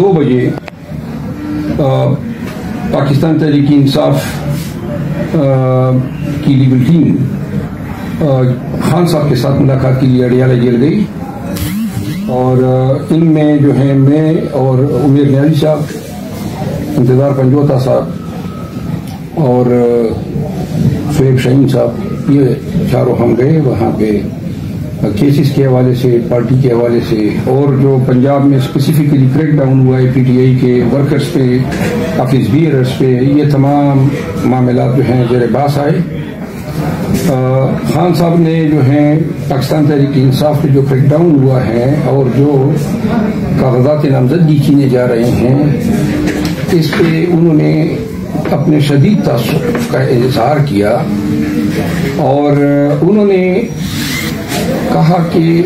2 بجے پاکستان تحریک انصاف کی legal team Khan صاحب کے ساتھ ملاقات کے لیے اڈیالہ جیل گئی، اور ان میں جو ہے میں اور عمیر نیازی صاحب، انتظار پنجوتا صاحب اور شعیب شاہین صاحب، یہ چاروں ہم گئے وہاں پہ کیسز کے حوالے سے، پارٹی کے حوالے سے، اور جو پنجاب میں اسپیسیفکلی کریک ڈاؤن ہوا ہے PTI کے ورکرز پہ، آفس بیئرز پہ، یہ تمام معاملات جو ہیں زیر بحث آئے۔ خان صاحب نے جو ہیں پاکستان تحریک انصاف پہ جو کریک ڈاؤن ہوا ہے اور جو کاغذات نامزدگی کیے جا رہے ہیں، اس پہ انہوں نے اپنے شدید تعصب کا اظہار کیا، اور انہوں نے کہا کہ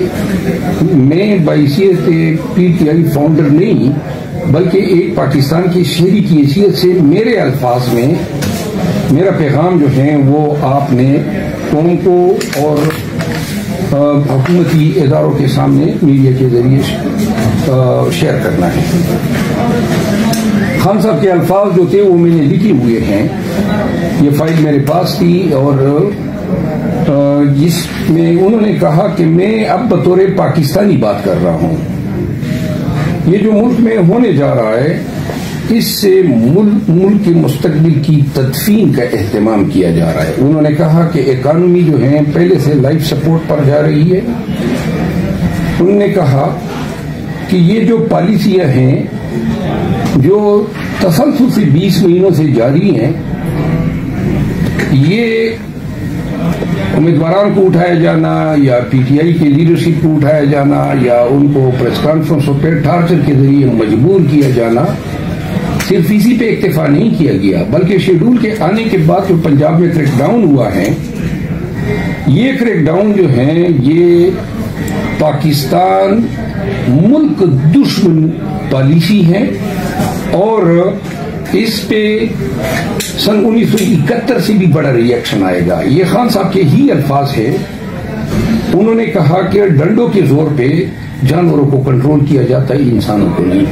میں بحیثیت PTI فاؤنڈر نہیں بلکہ ایک پاکستان کے شہری کی حیثیت سے میرے الفاظ میں میرا پیغام جو ہے وہ آپ نے قوم کو اور حکومتی اداروں کے سامنے میڈیا کے ذریعے شیئر کرنا ہے۔ خان صاحب کے الفاظ جو تھے وہ میں نے لکھے ہوئے ہیں، یہ فائل میرے پاس تھی، اور جس میں انہوں نے کہا کہ میں اب بطور پاکستانی بات کر رہا ہوں، یہ جو ملک میں ہونے جا رہا ہے اس سے ملک کے مستقبل کی تدفین کا اہتمام کیا جا رہا ہے۔ انہوں نے کہا کہ اکانومی جو ہے پہلے سے لائف سپورٹ پر جا رہی ہے۔ انہوں نے کہا کہ یہ جو پالیسیاں ہیں جو تسلسل سے 20 مہینوں سے جاری ہیں، یہ امیدواران کو اٹھایا جانا یا PTI کے لیڈرشپ کو اٹھایا جانا یا ان کو پریس کانفرنسوں پہ ٹارچر کے ذریعے مجبور کیا جانا، صرف اسی پہ اکتفا نہیں کیا گیا بلکہ شیڈول کے آنے کے بعد جو پنجاب میں کریک ڈاؤن ہوا ہے، یہ کریک ڈاؤن جو ہے یہ پاکستان ملک دشمن پالیسی ہے، اور اس پہ سن 1971 سے بھی بڑا ری ایکشن آئے گا۔ یہ خان صاحب کے ہی الفاظ ہے۔ انہوں نے کہا کہ ڈنڈوں کے زور پہ جانوروں کو کنٹرول کیا جاتا ہے، انسانوں کو نہیں۔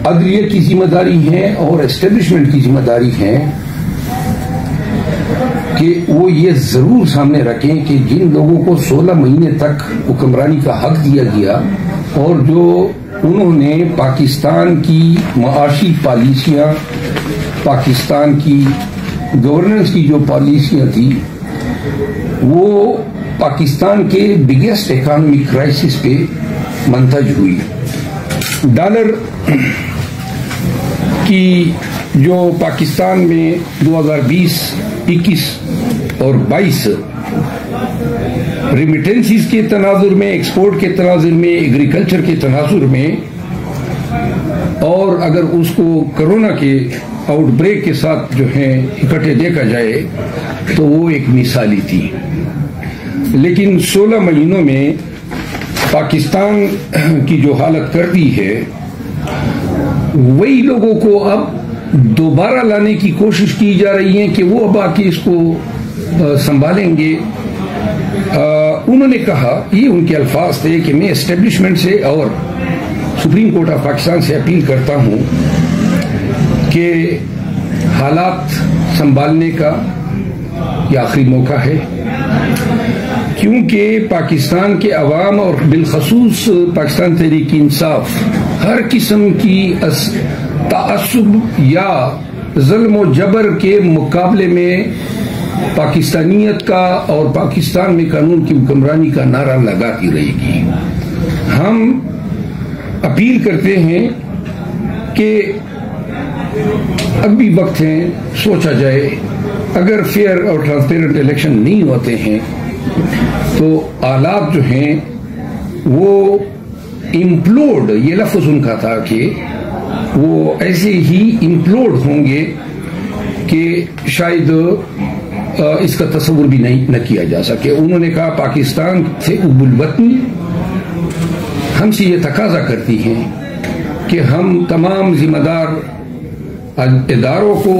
عدلیہ کی ذمہ داری ہے اور اسٹیبلشمنٹ کی ذمہ داری ہے کہ وہ یہ ضرور سامنے رکھیں کہ جن لوگوں کو 16 مہینے تک حکمرانی کا حق دیا گیا اور جو انہوں نے پاکستان کی معاشی پالیسیاں، پاکستان کی گورننس کی جو پالیسیاں تھی، وہ پاکستان کے بگیسٹ اکانومی کرائسس پہ منتج ہوئی۔ ڈالر کی جو پاکستان میں 2020، 21 اور 22 ریمیٹنسز کے تناظر میں، ایکسپورٹ کے تناظر میں، ایگریکلچر کے تناظر میں، اور اگر اس کو کرونا کے آؤٹ بریک کے ساتھ جو ہے اکٹھے دیکھا جائے تو وہ ایک مثالی تھی۔ لیکن 16 مہینوں میں پاکستان کی جو حالت کر دی ہے، وہی لوگوں کو اب دوبارہ لانے کی کوشش کی جا رہی ہے کہ وہ اب آ کے اس کو سنبھالیں گے۔ انہوں نے کہا، یہ ان کے الفاظ تھے کہ میں اسٹیبلشمنٹ سے اور سپریم کورٹ آف پاکستان سے اپیل کرتا ہوں کہ حالات سنبھالنے کا یہ آخری موقع ہے، کیونکہ پاکستان کے عوام اور بالخصوص پاکستان تحریک انصاف ہر قسم کی تعصب یا ظلم و جبر کے مقابلے میں پاکستانیت کا اور پاکستان میں قانون کی حکمرانی کا نعرہ لگاتی رہے گی۔ ہم اپیل کرتے ہیں کہ اب بھی وقت ہے، سوچا جائے، اگر فیئر اور ٹرانسپیرنٹ الیکشن نہیں ہوتے ہیں تو آلات جو ہیں وہ امپلوڈ، یہ لفظ ان کا تھا کہ وہ ایسے ہی امپلوڈ ہوں گے کہ شاید اس کا تصور بھی نہ کیا جا سکے۔ انہوں نے کہا پاکستان سے حب الوطنی ہم سے یہ تقاضا کرتی ہیں کہ ہم تمام ذمہ دار اداروں کو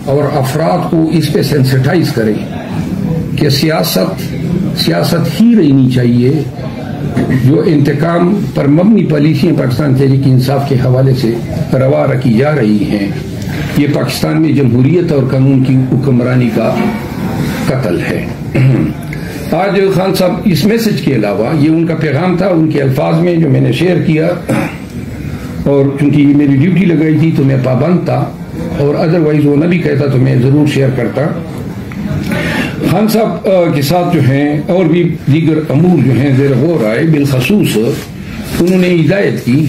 اور افراد کو اس پہ سینسٹائز کریں کہ سیاست ہی رہنی چاہیے جو انتقام پر مبنی پالیسیاں پاکستان تحریک انصاف کے حوالے سے روا رکھی جا رہی ہیں، یہ پاکستان میں جمہوریت اور قانون کی حکمرانی کا قتل ہے۔ آج خان صاحب اس میسج کے علاوہ، یہ ان کا پیغام تھا ان کے الفاظ میں جو میں نے شیئر کیا، اور چونکہ یہ میری ڈیوٹی لگائی تھی تو میں پابند تھا، اور ادروائز وہ نہ بھی کہتا تو میں ضرور شیئر کرتا۔ خان صاحب کے ساتھ جو ہیں اور بھی دیگر امور جو ہیں زیر غور آئے، بالخصوص انہوں نے ہدایت کی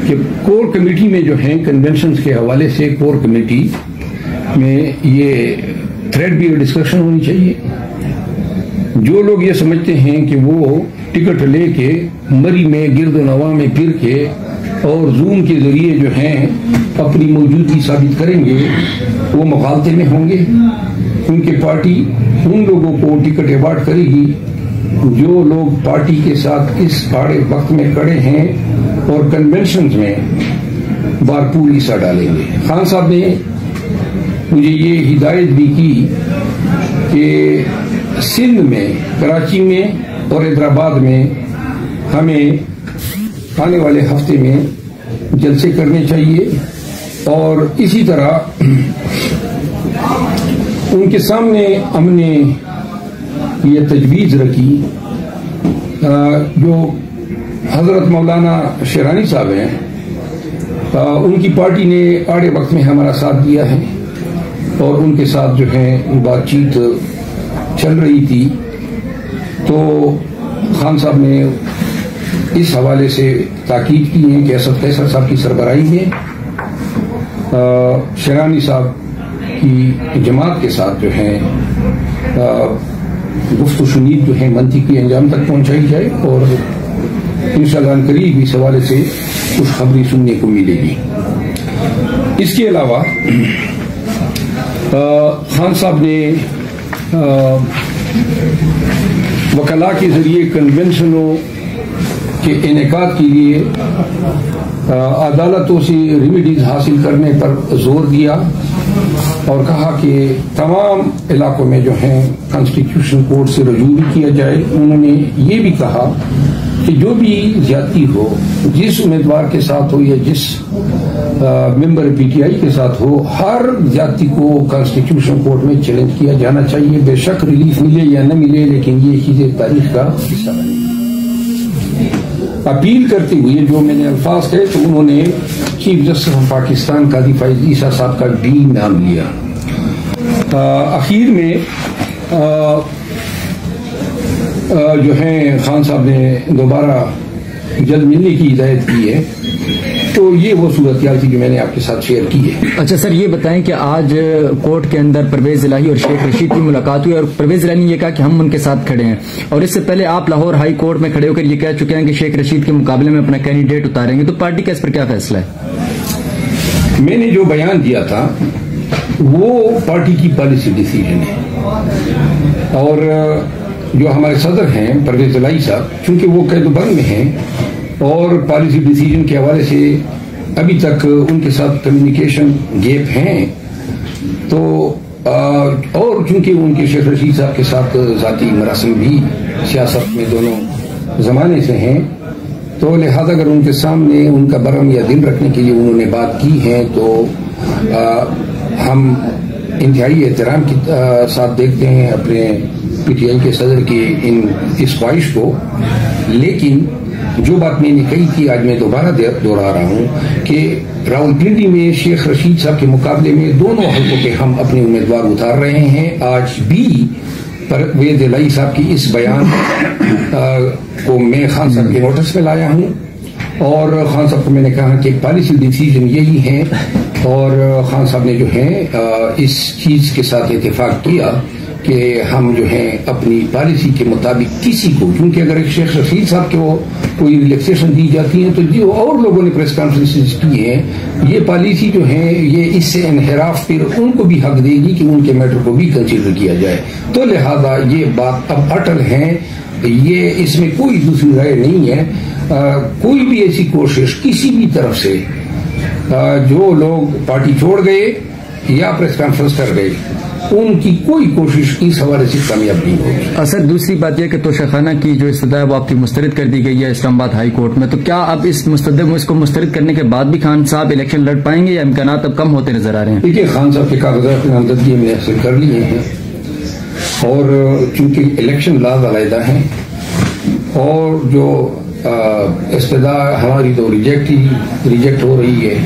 کہ کور کمیٹی میں جو ہیں کنونشنز کے حوالے سے کور کمیٹی میں یہ تھریڈ بھی ڈسکشن ہونی چاہیے۔ جو لوگ یہ سمجھتے ہیں کہ وہ ٹکٹ لے کے مری میں گرد و نواح میں پھر کے اور زوم کے ذریعے جو ہیں اپنی موجودگی ثابت کریں گے، وہ مغالطے میں ہوں گے، کیونکہ پارٹی ان لوگوں کو ٹکٹ ایوارڈ کرے گی جو لوگ پارٹی کے ساتھ اس آڑے وقت میں کھڑے ہیں اور کنونشنز میں بھرپور حصہ ڈالیں گے۔ خان صاحب نے مجھے یہ ہدایت بھی کی کہ سندھ میں، کراچی میں اور حیدرآباد میں ہمیں آنے والے ہفتے میں جلسے کرنے چاہیے، اور اسی طرح ان کے سامنے ہم نے یہ تجویز رکھی، جو حضرت مولانا شیرانی صاحب ہیں، ان کی پارٹی نے آڑے وقت میں ہمارا ساتھ دیا ہے اور ان کے ساتھ جو ہے بات چیت چل رہی تھی، تو خان صاحب نے اس حوالے سے تاکید کی ہے کہ اسد قیصر صاحب کی سربراہی میں شیرانی صاحب کی جماعت کے ساتھ جو ہے گفت و شنید جو ہے منطقی انجام تک پہنچائی جائے، اور انشاءاللہ قریب اس حوالے سے خوشخبری سننے کو ملے گی۔ اس کے علاوہ خان صاحب نے وکلاء کے ذریعے کنونشنوں کے انعقاد کے لیے عدالتوں سے ریمیڈیز حاصل کرنے پر زور دیا اور کہا کہ تمام علاقوں میں جو ہیں کانسٹیٹیوشن کورٹ سے رجوع بھی کیا جائے۔ انہوں نے یہ بھی کہا کہ جو بھی زیادتی ہو، جس امیدوار کے ساتھ ہو یا جس ممبر پی ٹی آئی کے ساتھ ہو، ہر زیادتی کو کانسٹیٹیوشن کورٹ میں چیلنج کیا جانا چاہیے، بے شک ریلیف ملے یا نہ ملے، لیکن یہ چیزیں تاریخ کا حصہ ہے۔ اپیل کرتے ہوئے جو میں نے الفاظ کہے تو انہوں نے چیف جسٹس آف پاکستان قاضی فائز عیسیٰ صاحب کا بھی نام لیا۔ اخیر میں جو ہے خان صاحب نے دوبارہ جلد ملنے کی ہدایت کی ہے، تو یہ وہ صورتحال تھی جو میں نے آپ کے ساتھ شیئر کی ہے۔ اچھا سر، یہ بتائیں کہ آج کورٹ کے اندر پرویز الہی اور شیخ رشید کی ملاقات ہوئی، اور پرویز الہی نے یہ کہا کہ ہم ان کے ساتھ کھڑے ہیں، اور اس سے پہلے آپ لاہور ہائی کورٹ میں کھڑے ہو کر یہ کہہ چکے ہیں کہ شیخ رشید کے مقابلے میں اپنا کینڈیڈیٹ اتاریں گے، تو پارٹی کا اس پر کیا فیصلہ ہے؟ میں نے جو بیان دیا تھا وہ پارٹی کی پالیسی ڈیسیجن ہے، اور جو ہمارے صدر ہیں پرویز الہی صاحب، چونکہ وہ قید و بند میں ہیں اور پالیسی ڈیسیجن کے حوالے سے ابھی تک ان کے ساتھ کمیونیکیشن گیپ ہیں، تو اور چونکہ ان کے شیخ رشید صاحب کے ساتھ ذاتی مراسم بھی سیاست میں دونوں زمانے سے ہیں، تو لہذا اگر ان کے سامنے ان کا برہم یا دل رکھنے کے لیے انہوں نے بات کی ہے تو ہم انتہائی احترام کے ساتھ دیکھتے ہیں اپنے پی ٹی آئی کے صدر کی اس خواہش کو، لیکن جو بات میں نے کہی تھی آج میں دوبارہ دوہرا رہا ہوں کہ راولپنڈی میں شیخ رشید صاحب کے مقابلے میں دونوں حلقوں پہ ہم اپنے امیدوار اتار رہے ہیں۔ آج بھی پرویز الہی صاحب کی اس بیان کو میں خان صاحب کے نوٹس میں لایا ہوں، اور خان صاحب کو میں نے کہا کہ پالیسی ڈیسیجن یہی ہے، اور خان صاحب نے جو ہے اس چیز کے ساتھ اتفاق کیا کہ ہم جو ہیں اپنی پالیسی کے مطابق کسی کو، کیونکہ اگر ایک شیخ رشید صاحب کو کوئی ریلیکسیشن دی جاتی ہے تو جو اور لوگوں نے پریس کانفرنس کی ہیں، یہ پالیسی جو ہے یہ اس سے انحراف پھر ان کو بھی حق دے گی کہ ان کے میٹر کو بھی کنسیڈر کیا جائے، تو لہذا یہ بات اب اٹل ہے، یہ اس میں کوئی دوسری رائے نہیں ہے۔ کوئی بھی ایسی کوشش کسی بھی طرف سے، جو لوگ پارٹی چھوڑ گئے یا پریس کانفرنس کر گئے، ان کی کوئی کوشش اس حوالے سے کامیاب نہیں ہوگی. سر دوسری بات یہ کہ توشہ کی جو استدعا ہے وہ آپ کی مسترد کر دی گئی ہے اسلام آباد ہائی کورٹ میں، تو کیا اب اس کو مسترد کرنے کے بعد بھی خان صاحب الیکشن لڑ پائیں گے یا امکانات اب کم ہوتے نظر آ رہے ہیں؟ دیکھیے خان صاحب کے کاغذات نامزدگی ہم نے حاصل کر لیے ہیں، اور چونکہ الیکشن لاز علیحدہ ہیں اور جو استدعا ہماری تو ریجیکٹ ہو رہی ہے،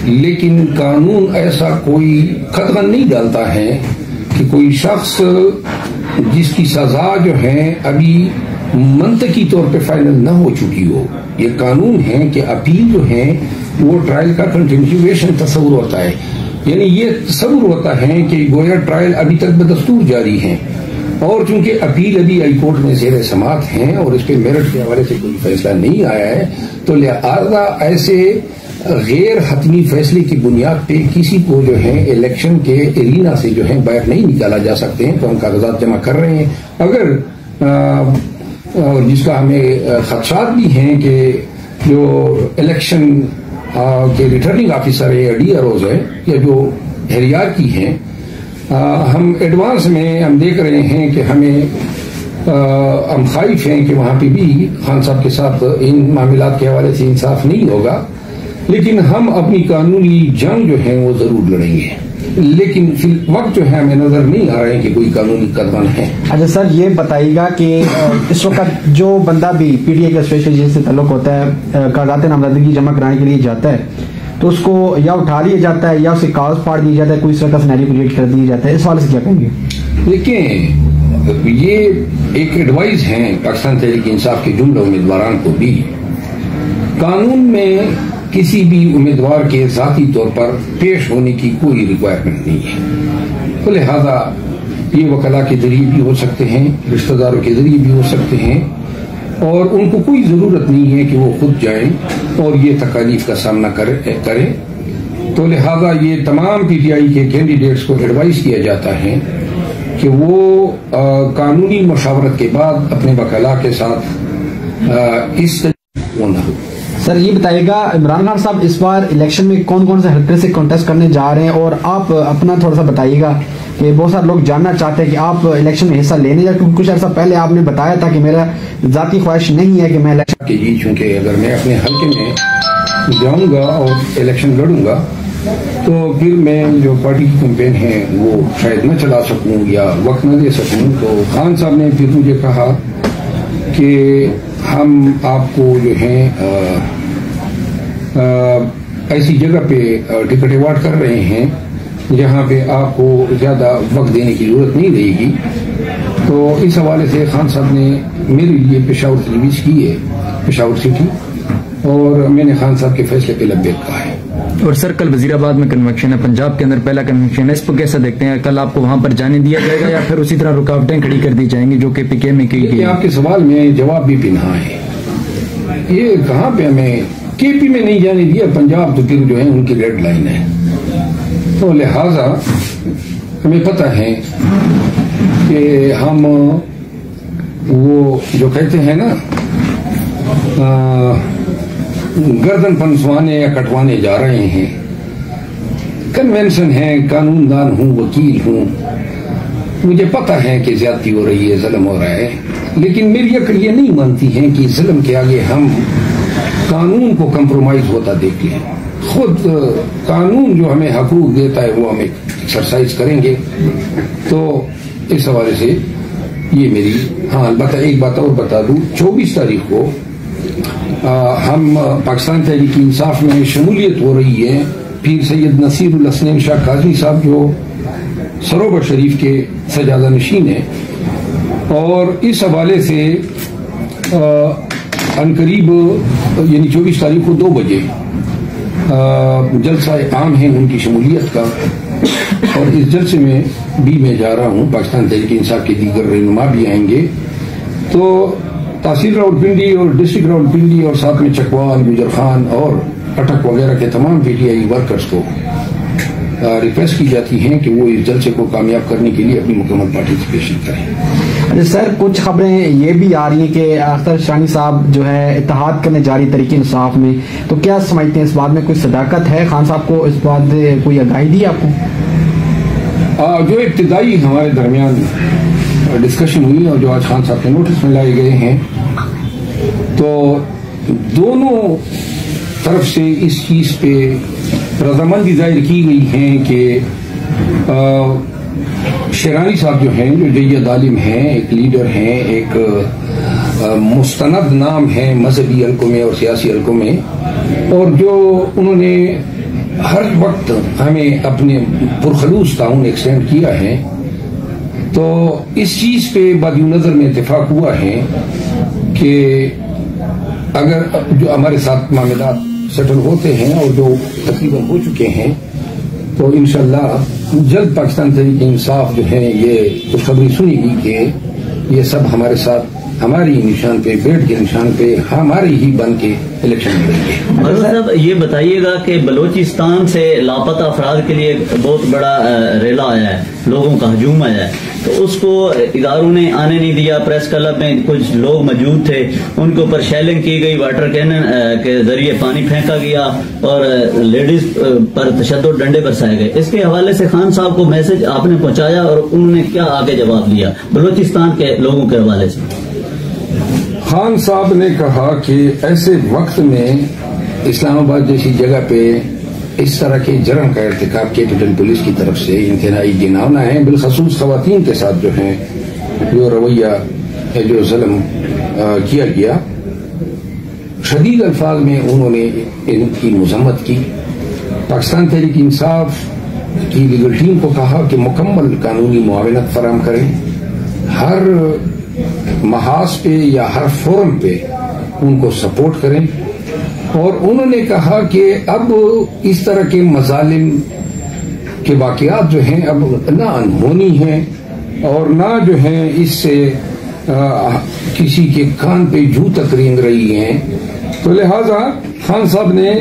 لیکن قانون ایسا کوئی قدغن نہیں ڈالتا ہے کہ کوئی شخص جس کی سزا جو ہے ابھی منطقی طور پہ فائنل نہ ہو چکی ہو. یہ قانون ہے کہ اپیل جو ہے وہ ٹرائل کا کنٹینیویشن تصور ہوتا ہے، یعنی یہ تصور ہوتا ہے کہ گویا ٹرائل ابھی تک بدستور جاری ہے، اور چونکہ اپیل ابھی ہائی کورٹ میں زیر سماعت ہیں اور اس پہ میرٹ کے حوالے سے کوئی فیصلہ نہیں آیا ہے، تو لہذا ایسے غیر حتمی فیصلے کی بنیاد پہ کسی کو جو ہے الیکشن کے ارینا سے جو ہے باہر نہیں نکالا جا سکتے ہیں. تو ہم کاغذات جمع کر رہے ہیں، اگر اور جس کا ہمیں خدشات بھی ہیں کہ جو الیکشن کے ریٹرننگ آفیسر ہے یا ڈی آر ہے یا جو ہیریار کی ہیں، ہم ایڈوانس میں ہم دیکھ رہے ہیں کہ ہم خائف ہیں کہ وہاں پہ بھی خان صاحب کے ساتھ ان معاملات کے حوالے سے انصاف نہیں ہوگا، لیکن ہم اپنی قانونی جنگ جو ہے وہ ضرور لڑیں گے. لیکن فی الوقت جو ہے ہمیں نظر نہیں آ رہے ہیں کہ کوئی قانونی قدغن ہے. اچھا سر یہ بتائیے گا کہ اس وقت جو بندہ بھی پی ٹی آئی کا اسپیشل جس سے تعلق ہوتا ہے کاغذات نامزدگی جمع کرانے کے لیے جاتا ہے تو اس کو یا اٹھا لیا جاتا ہے یا اسے کاغذ پھاڑ دیا جاتا ہے، کوئی اس طرح کا سینیریو کریٹ کر دیا جاتا ہے، اس حوالے سے کیا کہیں گے؟ دیکھیں یہ ایک ایڈوائز ہے پاکستان تحریک انصاف کے جملہ امیدواران کو بھی، قانون میں کسی بھی امیدوار کے ذاتی طور پر پیش ہونے کی کوئی ریکوائرمنٹ نہیں ہے، تو لہذا یہ وکلاء کے ذریعے بھی ہو سکتے ہیں، رشتہ داروں کے ذریعے بھی ہو سکتے ہیں، اور ان کو کوئی ضرورت نہیں ہے کہ وہ خود جائیں اور یہ تکالیف کا سامنا کریں. تو لہذا یہ تمام پی ٹی آئی کے کینڈیڈیٹس کو ایڈوائز کیا جاتا ہے کہ وہ قانونی مشاورت کے بعد اپنے وکلاء کے ساتھ اس طرح نہ ہو. سر یہ بتائیے گا عمران خان صاحب اس بار الیکشن میں کون کون سے حلقے سے کانٹیسٹ کرنے جا رہے ہیں، اور آپ اپنا تھوڑا سا بتائیے گا کہ بہت سارے لوگ جاننا چاہتے ہیں کہ آپ الیکشن میں حصہ لینے جا، کیونکہ کچھ عرصہ پہلے آپ نے بتایا تھا کہ میرا ذاتی خواہش نہیں ہے کہ میں الیکشن جی، چونکہ اگر میں اپنے حلقے میں جاؤں گا اور الیکشن لڑوں گا تو پھر میں جو پارٹی کی کیمپین ہے وہ شاید نہ چلا سکوں یا وقت نہ دے سکوں. تو خان صاحب نے پھر مجھے کہا کہ ہم آپ کو جو ہے ایسی جگہ پہ ٹکٹ ایوارڈ کر رہے ہیں جہاں پہ آپ کو زیادہ وقت دینے کی ضرورت نہیں رہے گی. تو اس حوالے سے خان صاحب نے میرے لیے پشاور تجویز کی ہے، پشاور سٹی، اور میں نے خان صاحب کے فیصلے پہ لبیک کہا ہے. اور سر کل وزیر آباد میں کنونشن ہے، پنجاب کے اندر پہلا کنونشن ہے، اس کو کیسا دیکھتے ہیں؟ کل آپ کو وہاں پر جانے دیا جائے گا یا پھر اسی طرح رکاوٹیں کھڑی کر دی جائیں گی جو کہ پی کے میں کی گئی؟ آپ کے سوال میں جواب بھی پنہا ہے. یہ کہاں پہ ہمیں کے پی میں نہیں جانے دیا، پنجاب تو پھر جو ہے ان کی ریڈ لائن ہے. تو لہذا ہمیں پتہ ہے کہ ہم وہ جو کہتے ہیں نا گردن پنسوانے یا کٹوانے جا رہے ہیں. کنونشن ہے، قانون دان ہوں، وکیل ہوں، مجھے پتہ ہے کہ زیادتی ہو رہی ہے، ظلم ہو رہا ہے، لیکن میری عقل یہ نہیں مانتی ہے کہ ظلم کے آگے ہم قانون کو کمپرومائز ہوتا دیکھ لیں. خود قانون جو ہمیں حقوق دیتا ہے وہ ہم ایکسرسائز کریں گے. تو اس حوالے سے یہ میری البتہ ایک بات اور بتا دوں، 24 تاریخ کو ہم پاکستان تحریک انصاف میں شمولیت ہو رہی ہے پیر سید نصیر الحسنین شاہ قاضی صاحب جو سروور شریف کے سجادہ نشین ہیں، اور اس حوالے سے عنقریب یعنی 24 تاریخ کو 2 بجے جلسہ عام ہے ان کی شمولیت کا، اور اس جلسے میں بھی میں جا رہا ہوں، پاکستان تحریک انصاف کے دیگر رہنما بھی آئیں گے. تو تحصیل راولپنڈی اور ڈسٹرکٹ راولپنڈی اور ساتھ میں چکوال، گجر خان اور اٹک وغیرہ کے تمام پی ٹی آئی ورکرز کو ریکویسٹ کی جاتی ہیں کہ وہ اس جلسے کو کامیاب کرنے کے لیے اپنی مکمل پارٹیسپیشن کریں. سر کچھ خبریں یہ بھی آ رہی ہیں کہ اختر شاہی صاحب جو ہے اتحاد کرنے جا رہی تحریک انصاف میں، تو کیا سمجھتے ہیں اس بات میں کوئی صداقت ہے؟ خان صاحب کو اس بات سے کوئی آگاہی دی آپ کو؟ جو ابتدائی ہمارے درمیان ڈسکشن ہوئی اور جو آج خان صاحب کے نوٹس میں لائے گئے ہیں، تو دونوں طرف سے اس چیز پہ رضامندی ظاہر کی گئی ہے کہ شیرانی صاحب جو ہیں، جو جید عالم ہیں، ایک لیڈر ہیں، ایک مستند نام ہے مذہبی حلقوں میں اور سیاسی حلقوں میں، اور جو انہوں نے ہر وقت ہمیں اپنے پرخلوص تعاون ایکسٹینڈ کیا ہے، تو اس چیز پہ بعد نظر میں اتفاق ہوا ہے کہ اگر جو ہمارے ساتھ معاملات سیٹل ہوتے ہیں اور جو تقریباً ہو چکے ہیں، تو انشاءاللہ جلد پاکستان تحریک انصاف جو ہے یہ خوشخبری سنی گی کہ یہ سب ہمارے ساتھ ہماری نشان پہ، بیٹ کے نشان پہ ہماری ہی بن کے الیکشن لڑیں گے۔ مدر صاحب یہ بتائیے گا کہ بلوچستان سے لاپتہ افراد کے لیے بہت بڑا ریلا آیا ہے، لوگوں کا ہجوم آیا ہے، تو اس کو اداروں نے آنے نہیں دیا، پریس کلب میں کچھ لوگ موجود تھے، ان کے اوپر شیلنگ کی گئی، واٹر کینن کے ذریعے پانی پھینکا گیا اور لیڈیز پر تشدد، ڈنڈے برسائے گئے۔ اس کے حوالے سے خان صاحب کو میسج آپ نے پہنچایا اور انہوں نے کیا آگے جواب دیا بلوچستان کے لوگوں کے حوالے سے؟ خان صاحب نے کہا کہ ایسے وقت میں اسلام آباد جیسی جگہ پہ اس طرح کے جرم کا ارتکاب کیپٹل پولیس کی طرف سے انتہائی گھناؤنا ہے، بالخصوص خواتین کے ساتھ جو ہیں جو رویہ جو ظلم کیا گیا، شدید الفاظ میں انہوں نے ان کی مذمت کی۔ پاکستان تحریک انصاف کی لیگل ٹیم کو کہا کہ مکمل قانونی معاونت فراہم کریں، ہر محاذ پہ یا ہر فورم پہ ان کو سپورٹ کریں، اور انہوں نے کہا کہ اب اس طرح کے مظالم کے واقعات جو ہیں اب نہ انہونی ہیں اور نہ جو ہیں اس سے کسی کے کان پہ جھو تک رینگ رہی ہیں، تو لہذا خان صاحب نے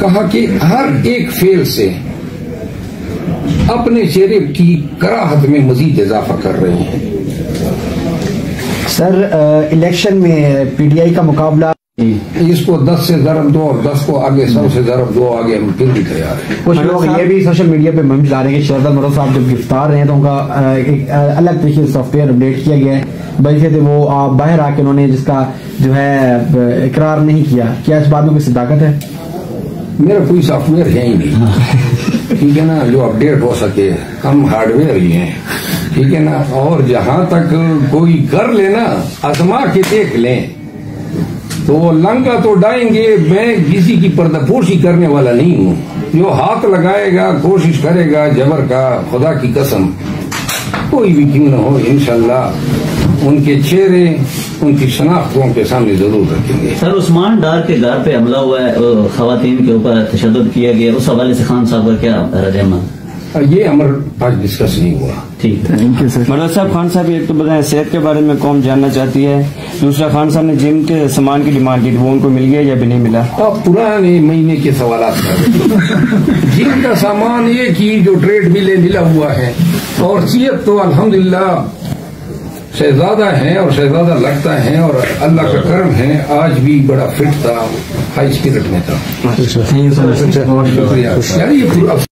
کہا کہ ہر ایک فعل سے اپنے چہرے کی کراہت میں مزید اضافہ کر رہے ہیں۔ سر الیکشن میں پی ٹی آئی کا مقابلہ، اس کو 10 سے ضرب دو اور 10 کو آگے 100 سے ضرب دو، آگے ہم پھر بھی تیار ہیں۔ کچھ لوگ یہ بھی سوشل میڈیا پہ مہم چلا رہے ہیں کہ شہزاد مراد صاحب جب گرفتار رہے ہیں تو ان کا ایک الگ طریقے سے سافٹ ویئر اپڈیٹ کیا گیا ہے، بلکہ تھے وہ باہر آ کے انہوں نے جس کا جو ہے اقرار نہیں کیا، کیا اس بات میں کوئی صداقت ہے؟ میرا کوئی سافٹ ویئر ہے ہی نہیں، ٹھیک ہے نا، جو اپڈیٹ ہو سکے، ہم ہارڈ ویئر ہی ہیں، ٹھیک ہے نا، اور جہاں تک کوئی کر لینا آزما کے دیکھ لیں، تو وہ لنگا تو ڈائیں گے، میں کسی کی پردہ پوشی کرنے والا نہیں ہوں، جو ہاتھ لگائے گا کوشش کرے گا جبر کا، خدا کی قسم کوئی بھی کیوں نہ ہو، انشاءاللہ ان کے چہرے ان کی شناخت ان کے سامنے ضرور رکھیں گے۔ سر عثمان ڈار کے گھر پہ حملہ ہوا ہے، خواتین کے اوپر تشدد کیا گیا، اس حوالے سے خان صاحب کا کیا رد عمل؟ یہ امر آج ڈسکس نہیں ہوا۔ ٹھیک ہے، تھینک یو سر۔ مراد صاحب، خان صاحب ایک تو بتائیں صحت کے بارے میں قوم جاننا چاہتی ہے، دوسرا خان صاحب نے جم کے سامان کی ڈیمانڈ کی، وہ ان کو مل گیا یا بھی نہیں ملا؟ آپ پرانے مہینے کے سوالات کر جن کا سامان ایک ہی جو ٹریڈ ملے ملا ہوا ہے، اور صحت تو الحمدللہ شہزادہ ہیں اور شہزادہ لگتا ہے، اور اللہ کا کرم ہے آج بھی بڑا فٹ تھا، ہائی اسپرٹ میں تھا۔ شکریہ۔